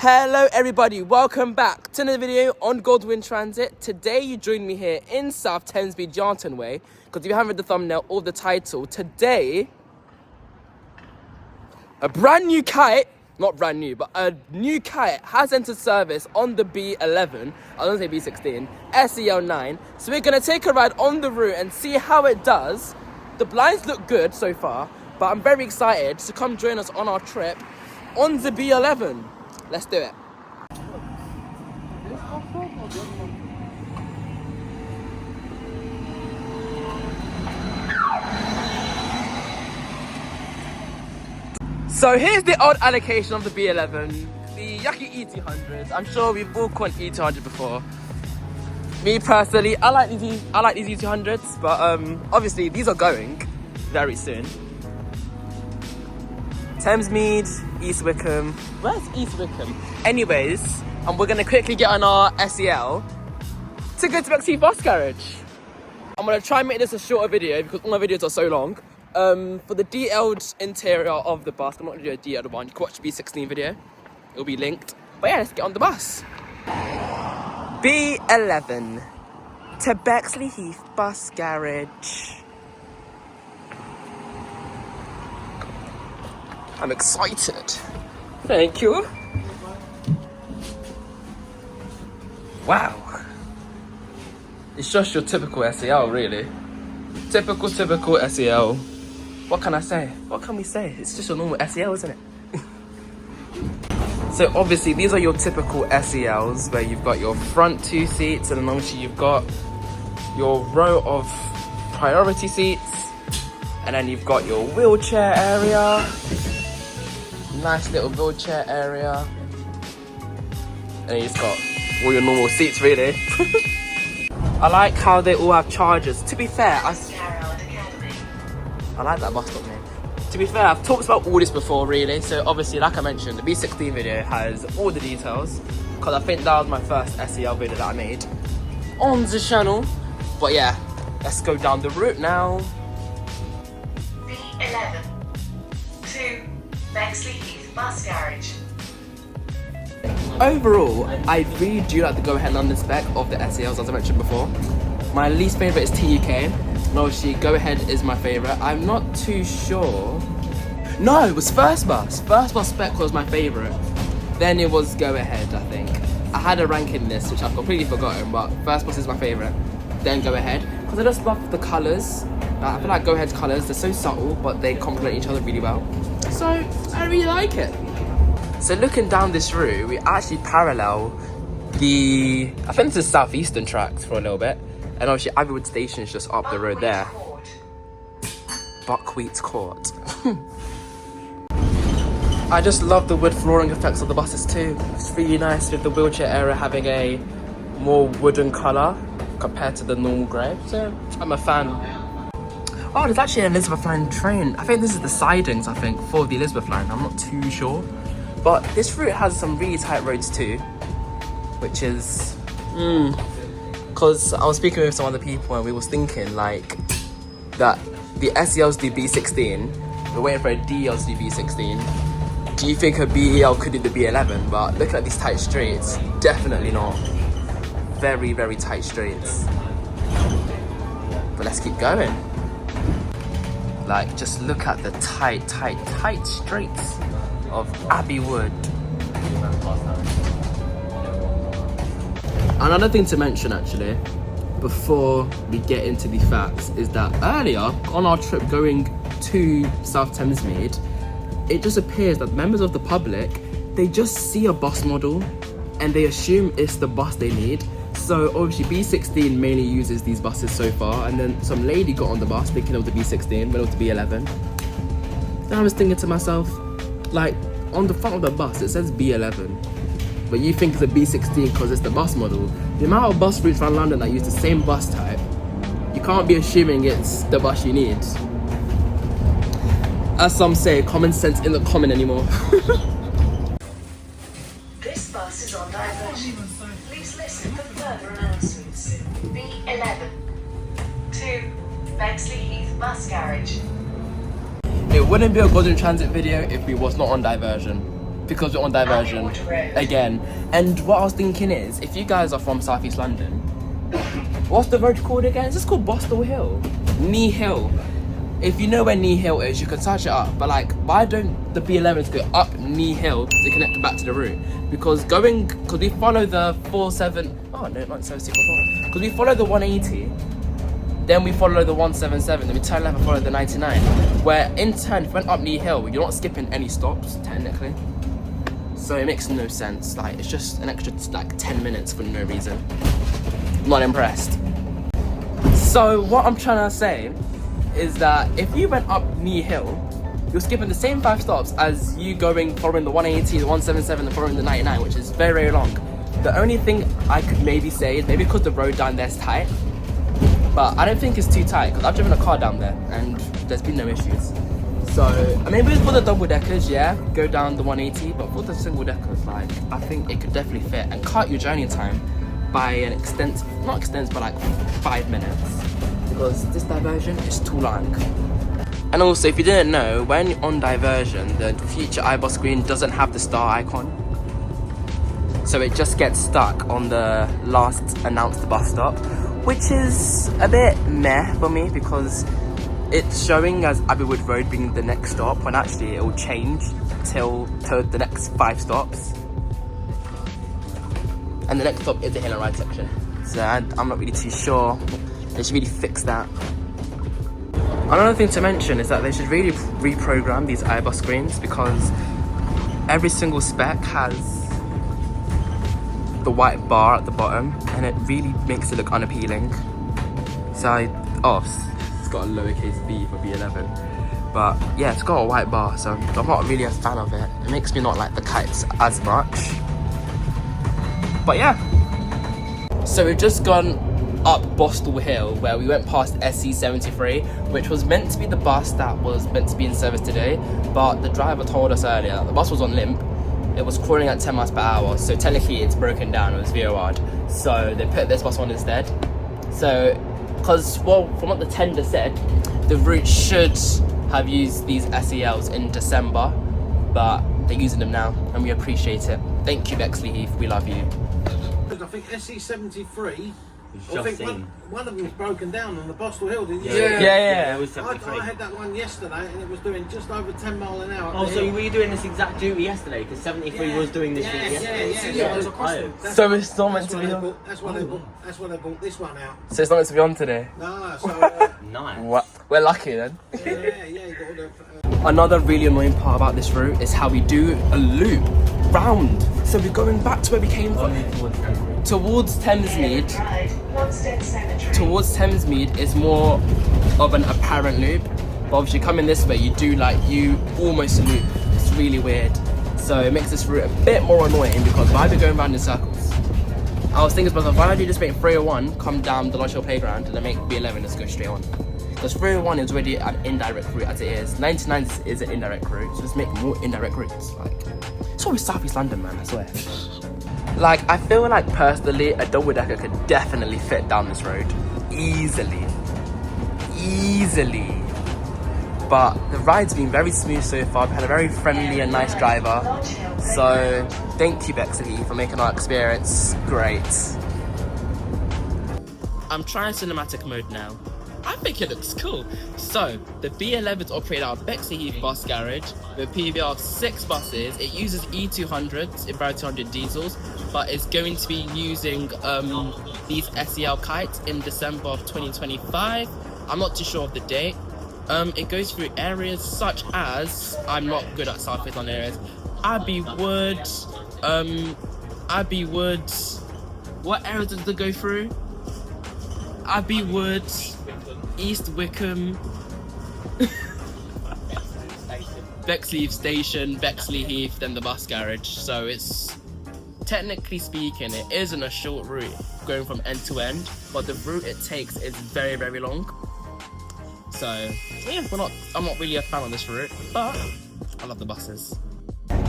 Hello everybody, welcome back to another video on Goldwyn Transit. Today you join me here in South Thamesmead Yarnton Way, because if you haven't read the thumbnail or the title, today a brand new kite, not brand new, but a new kite has entered service on the B11, I was going to say B16, SEL9. So we're going to take a ride on the route and see how it does. The blinds look good so far, but I'm very excited to come join us on our trip on the B11. Let's do it. So here's the old allocation of the B11, the yucky E200s. I'm sure we've all caught an E200 before. Me personally, I like these E200s, but obviously these are going very soon. Thamesmead, East Wickham. Where's East Wickham? Anyways, and we're gonna quickly get on our SEL to go to Bexleyheath bus garage. I'm gonna try and make this a shorter video because all my videos are so long. For the detailed interior of the bus, I'm not gonna do a detailed one. You can watch the B16 video, it'll be linked. But yeah, let's get on the bus. B11 to Bexleyheath bus garage. I'm excited. Thank you. Wow. It's just your typical SEL, really. Typical SEL. What can I say? What can we say? It's just a normal SEL, isn't it? So obviously these are your typical SELs where you've got your front two seats and then obviously you've got your row of priority seats and then you've got your wheelchair area. Nice little wheelchair area. And you just got all your normal seats, really. I like how they all have chargers. To be fair, I like that bus stop name. To be fair, I've talked about all this before, really. So obviously, like I mentioned, the B16 video has all the details, because I think that was my first SEL video that I made on the channel. But yeah, let's go down the route now. B11 to Bexleyheath bus garage. Overall, I really do like the goaheadlondon spec of the SELs, as I mentioned before. My least favourite is TUK, and obviously goahead is my favourite. I'm not too sure. No, it was FirstBus. FirstBus spec was my favourite. Then it was goahead, I think. I had a ranking list, which I've completely forgotten, but FirstBus is my favourite. Then goahead, because I just love the colours. I feel like goahead's colours, they're so subtle, but they complement each other really well. So, I really like it. So looking down this route, we actually parallel the, I think this is Southeastern tracks for a little bit. And obviously Abbeywood Station is just up the road there. Buckwheat Court. I just love the wood flooring effects of the buses too. It's really nice with the wheelchair area having a more wooden colour compared to the normal grey. So I'm a fan. Oh, there's actually an Elizabeth line train. I think this is the sidings, I think, for the Elizabeth line. I'm not too sure. But this route has some really tight roads too, which is, because I was speaking with some other people and we was thinking like that the SELs do B16, we're waiting for a DL to do B16. Do you think a BEL could do the B11? But looking at these tight streets, definitely not. Very, very tight streets. But let's keep going. Like, just look at the tight streets of Abbeywood. Another thing to mention, actually, before we get into the facts, is that earlier on our trip going to South Thamesmead, it just appears that members of the public, they just see a bus model and they assume it's the bus they need. So obviously B16 mainly uses these buses so far, and then some lady got on the bus thinking it was the B16, but it was the B11. Then I was thinking to myself, like, on the front of the bus it says B11, but you think it's a B16 because it's the bus model. The amount of bus routes around London that use the same bus type, you can't be assuming it's the bus you need. As some say, common sense isn't common anymore. This bus is on diversion. Please listen for further announcements. B11 to Bexleyheath bus garage. It wouldn't be a Goldwyn Transit video if we was not on diversion. because we're on diversion again. And what I was thinking is, if you guys are from South East London, what's the road called again? It's just called Boston Hill, Knee Hill. If you know where Knee Hill is, you can search it up. But like, why don't the B11s go up Knee Hill to connect back to the route? Because we follow the 47. Oh no, not 764. Because we follow the 180. Then we follow the 177, then we turn left and follow the 99. Where in turn, if we went up Knee Hill, you're not skipping any stops, technically. So it makes no sense. Like, it's just an extra like 10 minutes for no reason. Not impressed. So what I'm trying to say is that if you went up Knee Hill, you're skipping the same 5 stops as you following the 180, the 177, and following the 99, which is very, very long. The only thing I could maybe say is maybe because the road down there is tight. But I don't think it's too tight, because I've driven a car down there and there's been no issues. So, I mean, for the double deckers, yeah, go down the 180, but for the single deckers, like, I think it could definitely fit and cut your journey time by an not extensive, but like 5 minutes. Because this diversion is too long. And also, if you didn't know, when you're on diversion, the future eyeball screen doesn't have the star icon. So it just gets stuck on the last announced bus stop, which is a bit meh for me because it's showing as Abbeywood Road being the next stop when actually it will change to the next 5 stops. And the next stop is the hill and ride section. So I'm not really too sure. They should really fix that. Another thing to mention is that they should really reprogram these eyeball screens because every single spec has the white bar at the bottom and it really makes it look unappealing. So it's got a lowercase b for B11, but yeah, it's got a white bar, so I'm not really a fan of it. It makes me not like the kites as much. But yeah, so we've just gone up Boston Hill where we went past SC73, which was meant to be the bus that was meant to be in service today, but the driver told us earlier that the bus was on limp. It was crawling at 10 miles per hour, so technically it's broken down, it was VOR'd. So they put this bus on instead. So, from what the tender said, the route should have used these SELs in December, but they're using them now, and we appreciate it. Thank you, Bexleyheath, we love you. I think SC73, I think one of them's broken down on the Boston Hill, didn't you? Yeah. It was 73. I had that one yesterday and it was doing just over 10 mile an hour. Oh, so were you doing this exact duty yesterday? Because 73 was doing this duty yesterday. Yeah. So it's not meant to be on? That's why they bought this one out. So it's not meant to be on today? No, so... Nice. What? We're lucky then. yeah, you got all the... Another really annoying part about this route is how we do a loop round. So we're going back to where we came from. Towards Thamesmead. Towards Thamesmead is more of an apparent loop. But obviously coming this way, you almost loop. It's really weird. So it makes this route a bit more annoying because why are we going around in circles? I was thinking to myself, why don't you just make 301 come down the Lodge Hill Playground and then make B11 just go straight on? Because 301 is already an indirect route as it is. 99 is an indirect route, so just make more indirect routes. Like, it's always South East London, man, I swear. Like, I feel like personally, a double decker could definitely fit down this road. Easily. But the ride's been very smooth so far. We've had a very friendly and nice driver. So, thank you, Bexleyheath, for making our experience great. I'm trying cinematic mode now. I think it looks cool. So, the B11s operate out of Bexleyheath Bus Garage with a PV of 6 buses. It uses E200s, Enviro 200 diesels, but it's going to be using these SEL kites in December of 2025. I'm not too sure of the date. It goes through areas such as, I'm not good at South East London areas, Abbeywood, what areas does it go through? Abbeywood, East Wickham, Bexleyheath Station, Bexleyheath, then the bus garage. So it's, technically speaking, it isn't a short route going from end to end, but the route it takes is very, very long. So yeah, I'm not really a fan of this route, but I love the buses.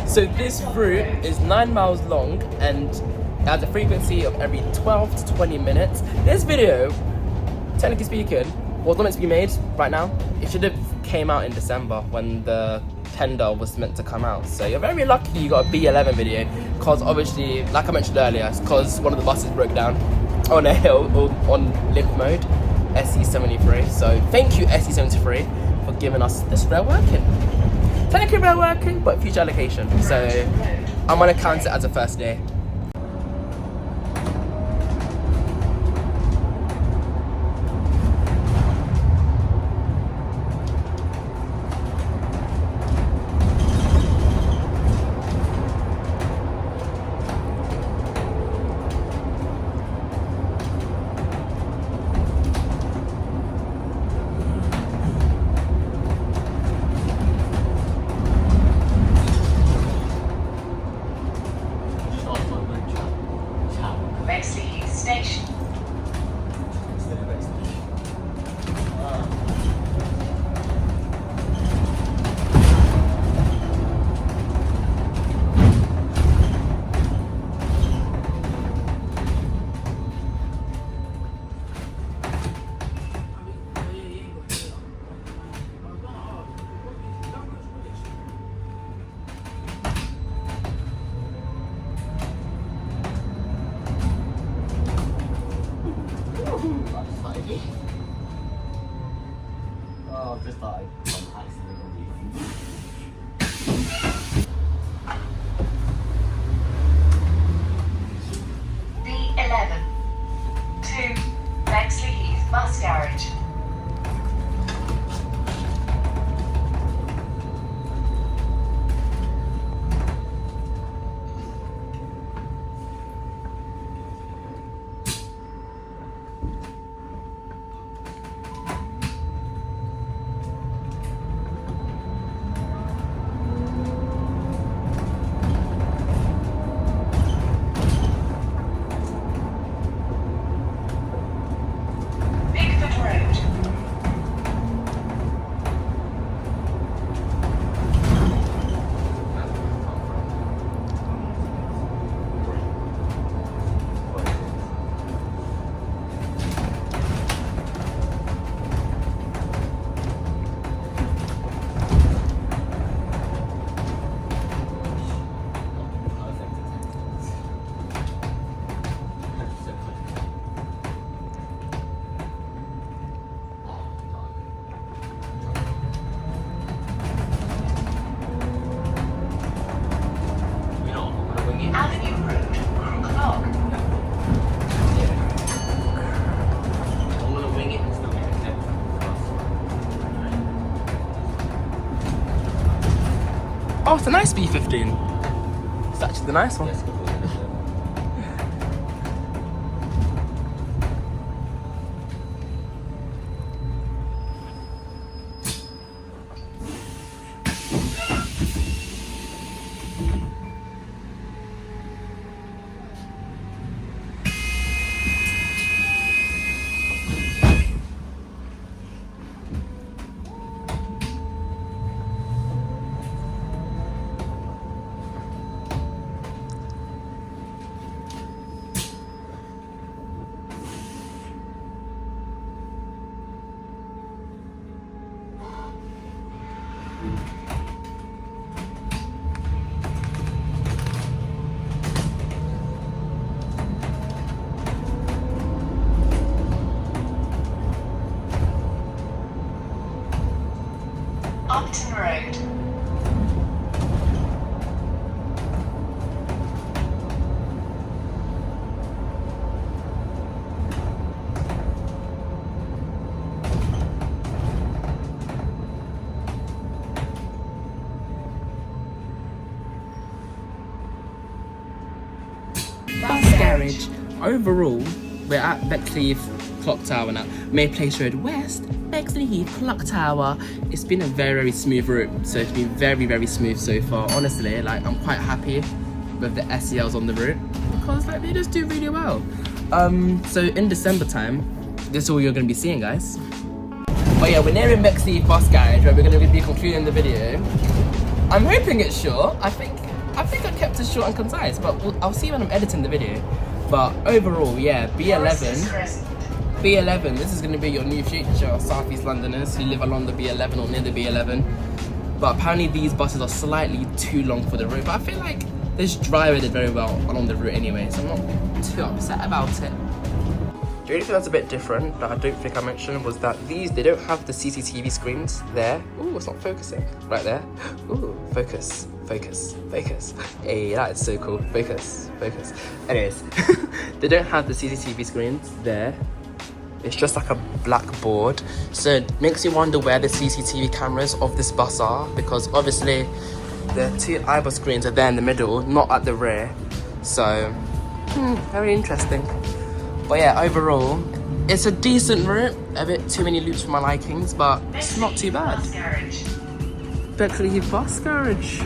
So this route is 9 miles long and it has a frequency of every 12 to 20 minutes. This video, technically speaking, was not meant to be made right now. It should have came out in December when the tender was meant to come out. So you're very lucky you got a B11 video, because obviously, like I mentioned earlier, it's because one of the buses broke down on a hill or on limp mode, SE73. So thank you SE73 for giving us this rail working. Technically rail working, but future allocation. So I'm gonna count it as a first day. Bexleyheath Station. Oh, just thought I'd accidentally. B11 to Bexleyheath Bus Garage. Oh, it's a nice B15. It's actually the nice one. Upton Road. Bus garage. Overall, we're at Bexleyheath Clock Tower now. May Place Road West, Bexleyheath Clock Tower. It's been a very smooth route, so it's been very smooth so far. Honestly, like, I'm quite happy with the SELs on the route because like they just do really well. So in December time, this is all you're gonna be seeing, guys. But yeah, we're nearing Bexleyheath Bus Garage where we're gonna be concluding the video. I'm hoping it's short. I think I kept it short and concise, but I'll see when I'm editing the video. But overall, yeah, B11. B11, this is going to be your new future South East Londoners who live along the B11 or near the B11. But apparently these buses are slightly too long for the route. But I feel like this driver did very well along the route anyway, so I'm not too upset about it. The only thing that's a bit different that I don't think I mentioned was that these, they don't have the CCTV screens there. Ooh, it's not focusing. Right there. Ooh, focus, focus, focus. Hey, that is so cool. Focus, focus. Anyways, they don't have the CCTV screens there. It's just like a black board. So it makes you wonder where the CCTV cameras of this bus are, because obviously the two Arriva screens are there in the middle, not at the rear. So, very interesting. But yeah, overall, it's a decent route. A bit too many loops for my likings, but it's not too bad. Bexleyheath bus garage.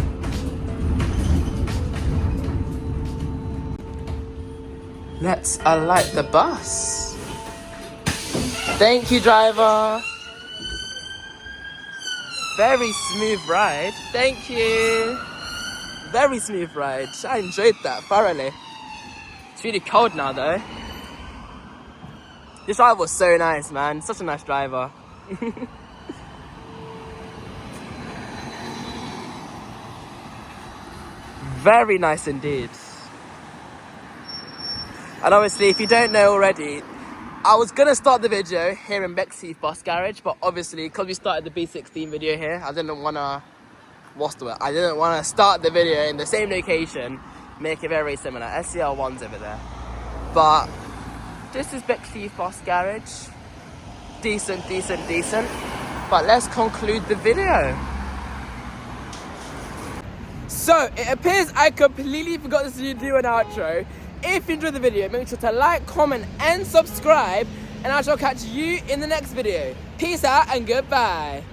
Let's alight the bus. Thank you, driver. Very smooth ride. Thank you. Very smooth ride. I enjoyed that thoroughly. It's really cold now though. This driver was so nice, man. Such a nice driver. Very nice indeed. And obviously, if you don't know already, I was gonna start the video here in Bexleyheath bus garage, but obviously, because we started the B16 video here, I didn't wanna, I didn't wanna start the video in the same location, make it very similar. SCL1's over there. But this is Bexleyheath bus garage. Decent, decent, decent. But let's conclude the video. So, it appears I completely forgot to do an outro. If you enjoyed the video, make sure to like, comment and subscribe, and I shall catch you in the next video. Peace out and goodbye.